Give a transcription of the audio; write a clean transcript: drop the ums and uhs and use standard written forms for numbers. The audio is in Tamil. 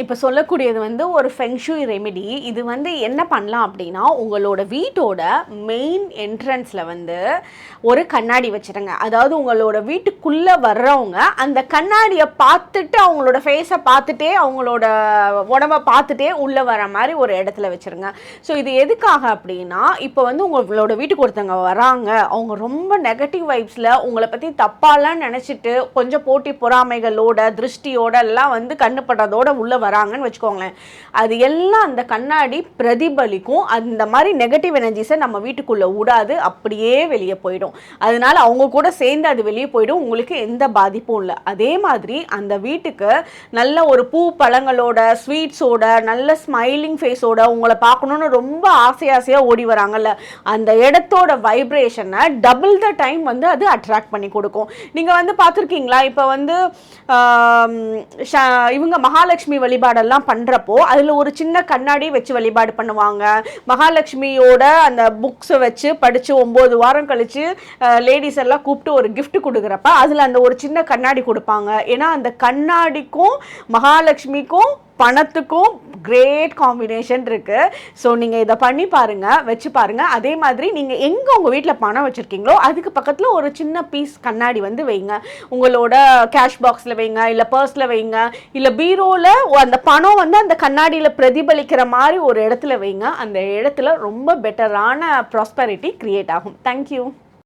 இப்போ சொல்லக்கூடியது வந்து ஒரு ஃபெங்ஷூய் ரெமிடி. இது வந்து என்ன பண்ணலாம் அப்படின்னா, உங்களோட வீட்டோட மெயின் என்ட்ரன்ஸில் வந்து ஒரு கண்ணாடி வச்சுருங்க. அதாவது உங்களோட வீட்டுக்குள்ளே வர்றவங்க அந்த கண்ணாடியை பார்த்துட்டு, அவங்களோட ஃபேஸை பார்த்துட்டே, அவங்களோட உடம்பை பார்த்துட்டே உள்ளே வர மாதிரி ஒரு இடத்துல வச்சுருங்க. ஸோ இது எதுக்காக அப்படின்னா, இப்போ வந்து உங்களோட வீட்டுக்கு ஒருத்தவங்க வராங்க, அவங்க ரொம்ப நெகட்டிவ் வைப்ஸில் உங்களை பற்றி தப்பாலாம் நினச்சிட்டு கொஞ்சம் போட்டி பொறாமைகளோட திருஷ்டியோட எல்லாம் வந்து கண்ணுப்பட்டதோட உள்ளே வராங்கன்னு வச்சுக்கோங்களேன். அது எல்லாம் அந்த கண்ணாடி பிரதிபலிக்கும். அந்த மாதிரி நெகட்டிவ் எனர்ஜிஸை நம்ம வீட்டுக்குள்ளே விடாது, அப்படியே வெளியே போயிடும். அதனால அவங்க கூட சேர்ந்து அது வெளியே போயிடும், உங்களுக்கு எந்த பாதிப்பும் இல்லை. அதே மாதிரி அந்த வீட்டுக்கு நல்ல ஒரு பூ பழங்களோட, ஸ்வீட்ஸோட, நல்ல ஸ்மைலிங் ஃபேஸோட உங்களை பார்க்கணுன்னு ரொம்ப ஆசையாக ஓடி வராங்கல்ல, அந்த இடத்தோட வைப்ரேஷனை டபுள் த டைம் வந்து அது அட்ராக்ட் பண்ணி கொடுக்கும். நீங்கள் வந்து பார்த்துருக்கீங்களா, இப்போ வந்து இவங்க மகாலட்சுமி வழிபாடெல்லாம் பண்ணுறப்போ அதில் ஒரு சின்ன கண்ணாடி வச்சு வழிபாடு பண்ணுவாங்க. மகாலட்சுமியோட அந்த புக்ஸை வச்சு படித்து 9 வாரம் கழித்து லேடிஸ் எல்லாம் கூப்பிட்டு ஒரு கிஃப்ட் கொடுக்குறப்ப அதில் அந்த ஒரு சின்ன கண்ணாடி கொடுப்பாங்க. ஏன்னா அந்த கண்ணாடிக்கும் மகாலட்சுமிக்கும் பணத்துக்கும் கிரேட் காம்பினேஷன் இருக்குது. ஸோ நீங்கள் இதை பண்ணி பாருங்கள், வச்சு பாருங்கள். அதே மாதிரி நீங்கள் எங்கே உங்கள் வீட்டில் பணம் வச்சுருக்கீங்களோ அதுக்கு பக்கத்தில் ஒரு சின்ன பீஸ் கண்ணாடி வந்து வைங்க. உங்களோட கேஷ் பாக்ஸில் வைங்க, இல்லை பர்ஸில் வைங்க, இல்லை பீரோவில் அந்த பணம் வந்து அந்த கண்ணாடியில் பிரதிபலிக்கிற மாதிரி ஒரு இடத்துல வைங்க. அந்த இடத்துல ரொம்ப பெட்டரான ப்ராஸ்பெரிட்டி க்ரியேட் ஆகும். தேங்க்யூ.